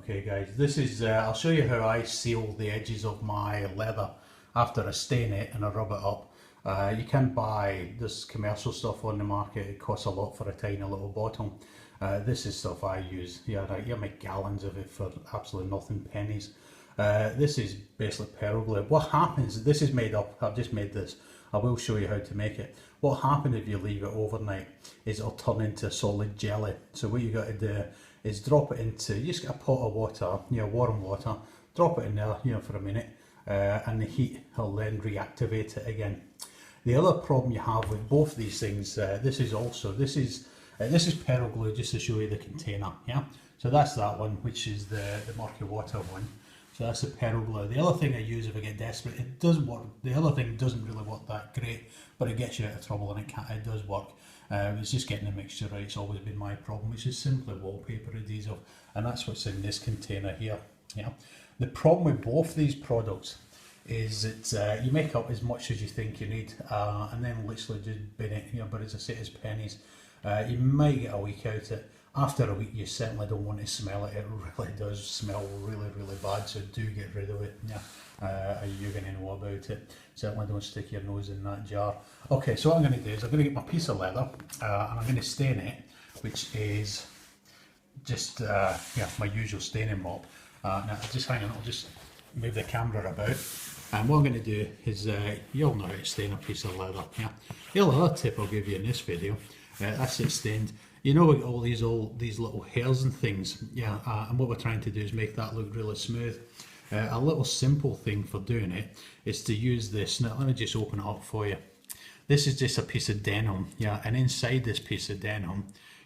Okay guys, this is, I'll show you how I seal the edges of my leather after I stain it and I rub it up. You can buy this commercial stuff on the market, it costs a lot for a tiny little bottle. This is stuff I use, you make gallons of it for absolutely nothing, pennies. This is basically Perl glue. What happens, this is made up, I've just made this, I will show you how to make it. What happens if you leave it overnight is it'll turn into solid jelly. So what you got to do is drop it into, you just get a pot of water, warm water, drop it in there, for a minute, and the heat will then reactivate it again. The other problem you have with both these things, this is Perl glue, just to show you the container, yeah. So that's that one, which is the murky water one. So that's the Perl glue. The other thing I use if I get desperate, it doesn't work. The other thing doesn't really work that great, but it gets you out of trouble and it does work. It's just getting the mixture right. It's always been my problem, which is simply wallpaper adhesive, and that's what's in this container here. Yeah. The problem with both these products is that you make up as much as you think you need, and then literally just bin it. But as I say, it's pennies. You might get a week out of it. After a week, you certainly don't want to smell it. It really does smell really, really bad. So do get rid of it. Yeah. You're going to know about it. Certainly don't stick your nose in that jar. Okay, so what I'm going to do is I'm going to get my piece of leather and I'm going to stain it, which is just my usual staining mop. Now just hang on, I'll just move the camera about. And what I'm going to do is, you'll know how to stain a piece of leather. Yeah. The other tip I'll give you in this video, that's it stained. You know, all these little hairs and things, yeah. And what we're trying to do is make that look really smooth. A little simple thing for doing it is to use this. Now let me just open it up for you. This is just a piece of denim, yeah, and inside this piece of denim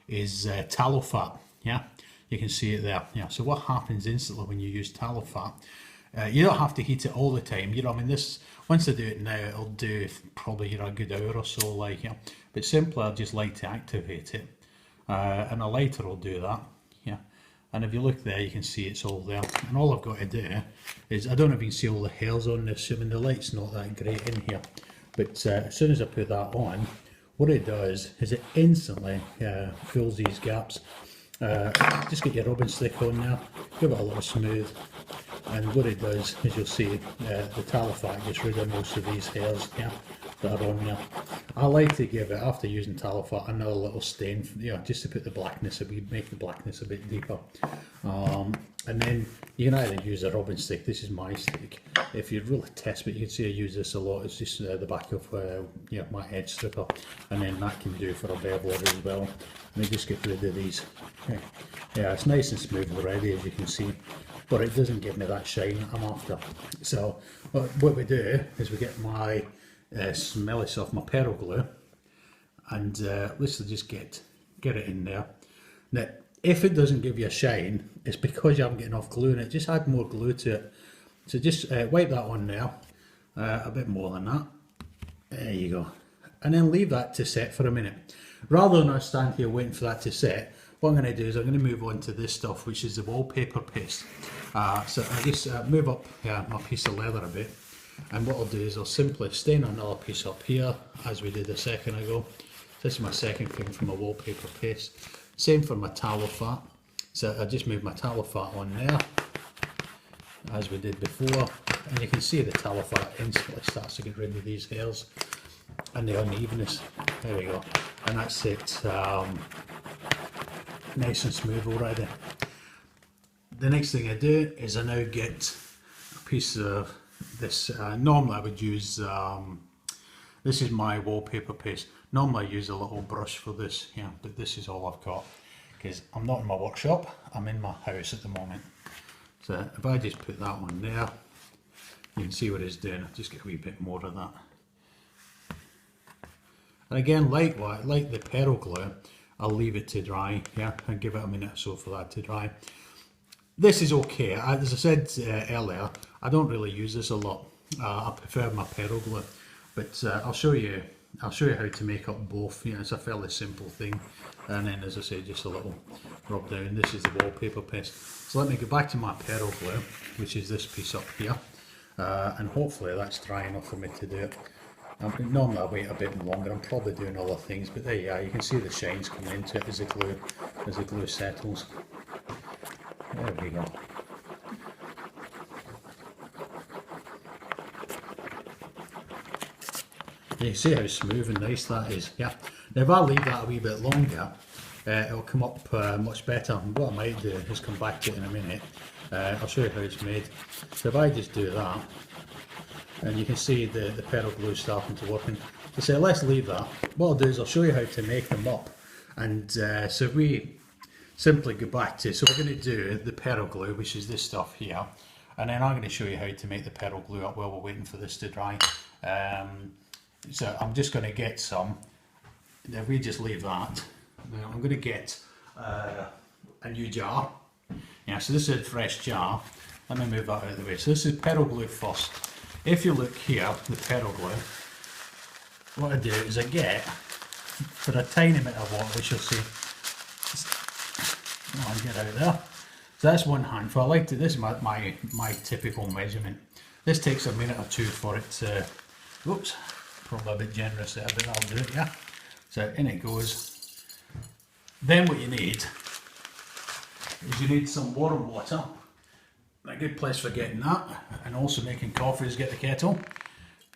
is tallow fat, yeah. You can see it there, yeah. So what happens instantly when you use tallow fat? You don't have to heat it all the time, I mean, this, once I do it now, it'll do probably a good hour or so, like, yeah. But simply, I just like to activate it, and a lighter will do that, yeah. And if you look there, you can see it's all there. And all I've got to do is, I don't know if you can see all the hairs on this. I mean, the light's not that great in here. But as soon as I put that on, what it does is it instantly fills these gaps. Just get your rubbing stick on there, give it a little smooth. And what it does is you'll see the tallow fat gets rid of most of these hairs, yeah, that are on there. I like to give it, after using tallow fat, another little stain, just to put the blackness, make the blackness a bit deeper. And then you can either use a rubbing stick. This is my stick. If you're really desperate, you can see I use this a lot. It's just the back of my edge stripper, and then that can do for a bevel as well. Let me just get rid of these. Okay. Yeah, it's nice and smooth already, as you can see, but it doesn't give me that shine I'm after. So what we do is we get my smelly stuff, my Perl glue, and let's just get it in there. Now, if it doesn't give you a shine, it's because you haven't got enough glue in it. Just add more glue to it. So just wipe that on there, a bit more than that. There you go. And then leave that to set for a minute. Rather than I stand here waiting for that to set, what I'm going to do is I'm going to move on to this stuff, which is the wallpaper paste. So I just move up my piece of leather a bit, and what I'll do is I'll simply stain another piece up here, as we did a second ago. This is my second thing for my wallpaper paste. Same for my tallow fat. So I just move my tallow fat on there, as we did before, and you can see the tallow fat instantly starts to get rid of these hairs and the unevenness. There we go, and that's it. Nice and smooth already. The next thing I do is I now get a piece of this. Normally I would use, this is my wallpaper paste. Normally I use a little brush for this, but this is all I've got, because I'm not in my workshop, I'm in my house at the moment. So if I just put that on there, you can see what it's doing. I'll just get a wee bit more of that. And again, like the Perl glue, I'll leave it to dry, and give it a minute or so for that to dry. This is okay. As I said earlier, I don't really use this a lot. I prefer my Perl glue, but I'll show you how to make up both. It's a fairly simple thing, and then, as I say, just a little rub down. This is the wallpaper paste. So let me go back to my Perl glue, which is this piece up here, and hopefully that's dry enough for me to do it. Normally I wait a bit longer, I'm probably doing other things, but there you are, you can see the shines coming into it as the glue settles. There we go. You see how smooth and nice that is, yeah. Now if I leave that a wee bit longer, it'll come up much better. And what I might do is come back to it in a minute. I'll show you how it's made. So if I just do that, and you can see the pedal glue starting to work. And so let's leave that. What I'll do is I'll show you how to make them up. And so if we simply go back to, so we're going to do the pedal glue, which is this stuff here. And then I'm going to show you how to make the pedal glue up while we're waiting for this to dry. So I'm just going to get some. If we just leave that, now I'm going to get a new jar. Yeah, so this is a fresh jar. Let me move that out of the way. So this is pedal glue first. If you look here, the pedal glue, what I do is I get, for a tiny bit of water, which you'll see, I'll get out there. So that's one handful. I like to, this is my typical measurement. This takes a minute or two for it to, whoops, probably a bit generous there, but I'll do it, yeah. So in it goes. Then what you need is you need some warm water. A good place for getting that, and also making coffee is get the kettle.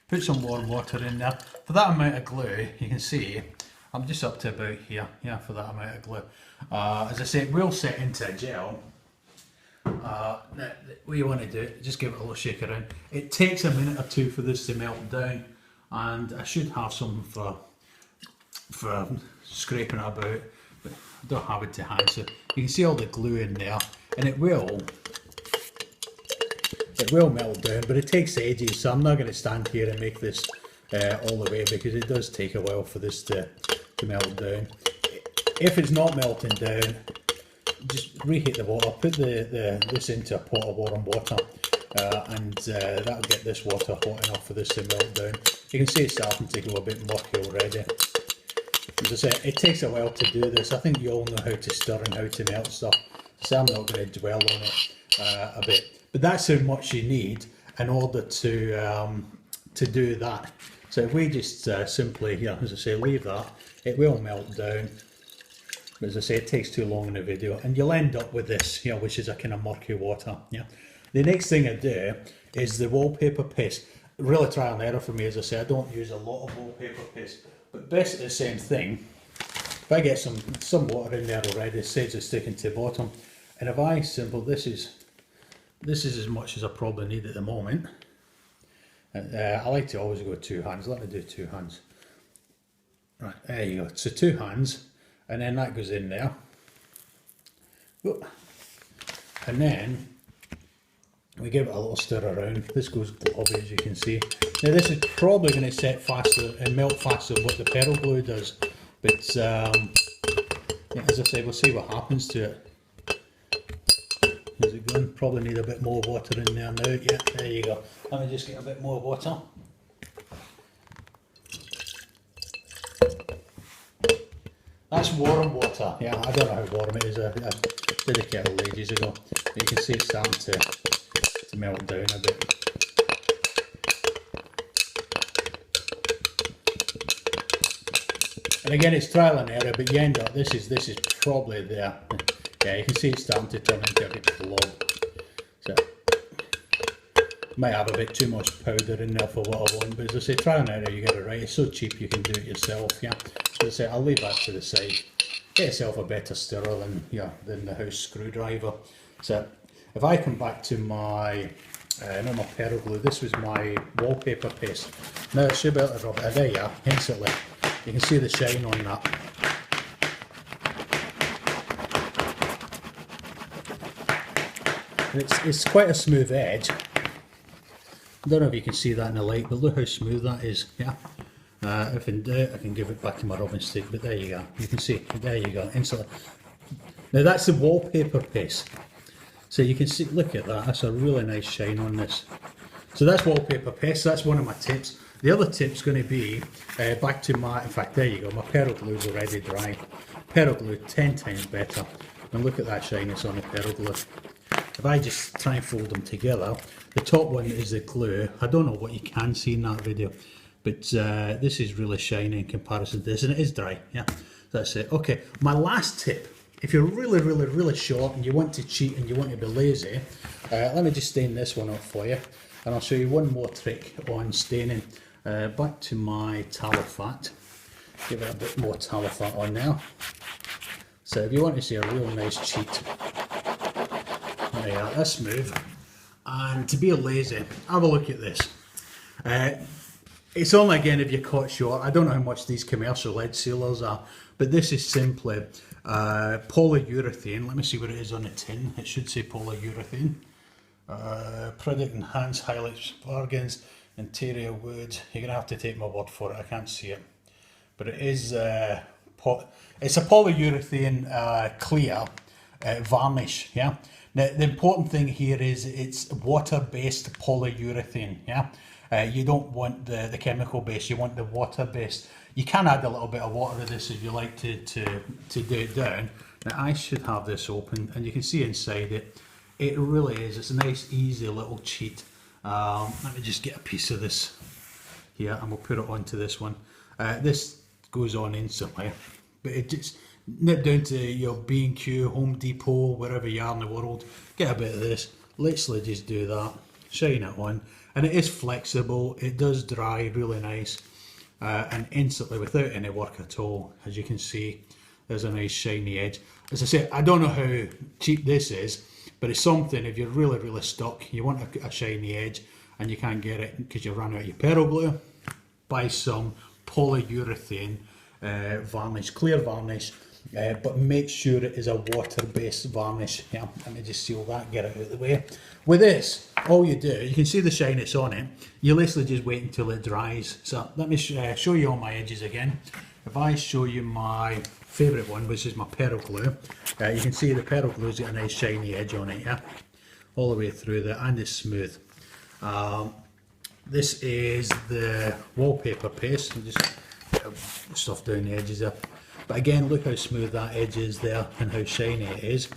Put some warm water in there. For that amount of glue, you can see I'm just up to about here, yeah, for that amount of glue. As I say, it will set into a gel. What you want to do, just give it a little shake around. It takes a minute or two for this to melt down, and I should have some for scraping it about, but I don't have it to hand. So you can see all the glue in there, and it will melt down, but it takes ages, so I'm not going to stand here and make this all the way, because it does take a while for this to melt down. If it's not melting down, just reheat the water, put this into a pot of warm water, and that'll get this water hot enough for this to melt down. You can see it's starting to go a bit murky already. As I say, it takes a while to do this. I think you all know how to stir and how to melt stuff, so I'm not going to dwell on it a bit. But that's how much you need in order to do that. So if we just simply, yeah, as I say, leave that, it will melt down. But as I say, it takes too long in the video, and you'll end up with this, you know, which is a kind of murky water. Yeah. The next thing I do is the wallpaper paste. Really trial and error for me, as I say, I don't use a lot of wallpaper paste, but basically the same thing. If I get some water in there already, it saves it sticking to the bottom, and if I simple, this is as much as I probably need at the moment. I like to always go 2 hands. Let me do 2 hands. Right, there you go. So 2 hands, and then that goes in there. And then we give it a little stir around. This goes globby, as you can see. Now this is probably going to set faster and melt faster than what the pedal glue does. But yeah, as I say, we'll see what happens to it. How's it going? Probably need a bit more water in there now. Yeah, there you go. Let me just get a bit more water. That's warm water. Yeah, I don't know how warm it is. I did a kettle ages ago. But you can see it's starting to melt down a bit. And again, it's trial and error, but you end up, this is probably there. Yeah, you can see it's starting to turn into a bit blob. So, might have a bit too much powder in there for what I want, but as I say, try and error, you get it right. It's so cheap you can do it yourself, yeah. So I say, I'll leave that to the side. Get yourself a better stirrer than the house screwdriver. So, if I come back to my pedal glue, this was my wallpaper paste. Now it should be able to rub it. There you are, instantly. You can see the shine on that. It's quite a smooth edge. I don't know if you can see that in the light, but look how smooth that is. Yeah. If in doubt, I can give it back to my rubbing stick, but there you go. You can see, there you go, instantly. Now that's the wallpaper paste. So you can see, look at that, that's a really nice shine on this. So that's wallpaper paste, that's one of my tips. The other tip's going to be, back to my, in fact, there you go, my pedal glue's already dry. Pedal glue, 10 times better. And look at that shyness on the pedal glue. If I just try and fold them together, the top one is the glue. I don't know what you can see in that video, but this is really shiny in comparison to this, and it is dry, yeah. That's it. Okay, my last tip if you're really short and you want to cheat and you want to be lazy, let me just stain this one off for you, and I'll show you one more trick on staining. Back to my tallow fat, give it a bit more tallow fat on now. So if you want to see a real nice cheat, there you are, that's smooth. And to be lazy, have a look at this. It's only, again, if you're caught short. I don't know how much these commercial edge sealers are, but this is simply polyurethane. Let me see what it is on the tin. It should say polyurethane. Product enhanced highlights, bargains, interior wood. You're gonna have to take my word for it. I can't see it, but it is. It's a polyurethane clear varnish. Yeah. Now the important thing here is it's water-based polyurethane. Yeah. You don't want the chemical base. You want the water-based. You can add a little bit of water to this if you like to do it down. Now I should have this open, and you can see inside it. It really is. It's a nice, easy little cheat. Let me just get a piece of this here, and we'll put it onto this one. This goes on instantly, but it just nip down to your B&Q, Home Depot, wherever you are in the world. Get a bit of this. Literally just do that. Shine it on, and it is flexible. It does dry really nice, and instantly without any work at all. As you can see, there's a nice shiny edge. As I say, I don't know how cheap this is, but it's something. If you're really stuck, you want a shiny edge, and you can't get it because you run out of your Peril glue, buy some polyurethane varnish, clear varnish, but make sure it is a water-based varnish. Yeah, let me just seal that, get it out of the way. With this, all you do, you can see the shyness on it. You literally just wait until it dries. So let me show you all my edges again. If I show you my favourite one, which is my Peril glue, you can see the Peril glue's got a nice shiny edge on it, yeah, all the way through there, and it's smooth. This is the wallpaper paste. I'll just put stuff down the edges there. But again, look how smooth that edge is there and how shiny it is.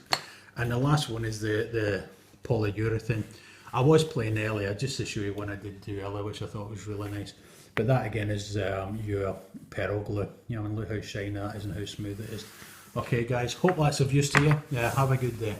And the last one is the polyurethane. I was playing earlier just to show you one I did do earlier, which I thought was really nice. But that again is your Peril glue. You know, and look how shiny that is and how smooth it is. Okay guys, hope that's of use to you. Have a good day.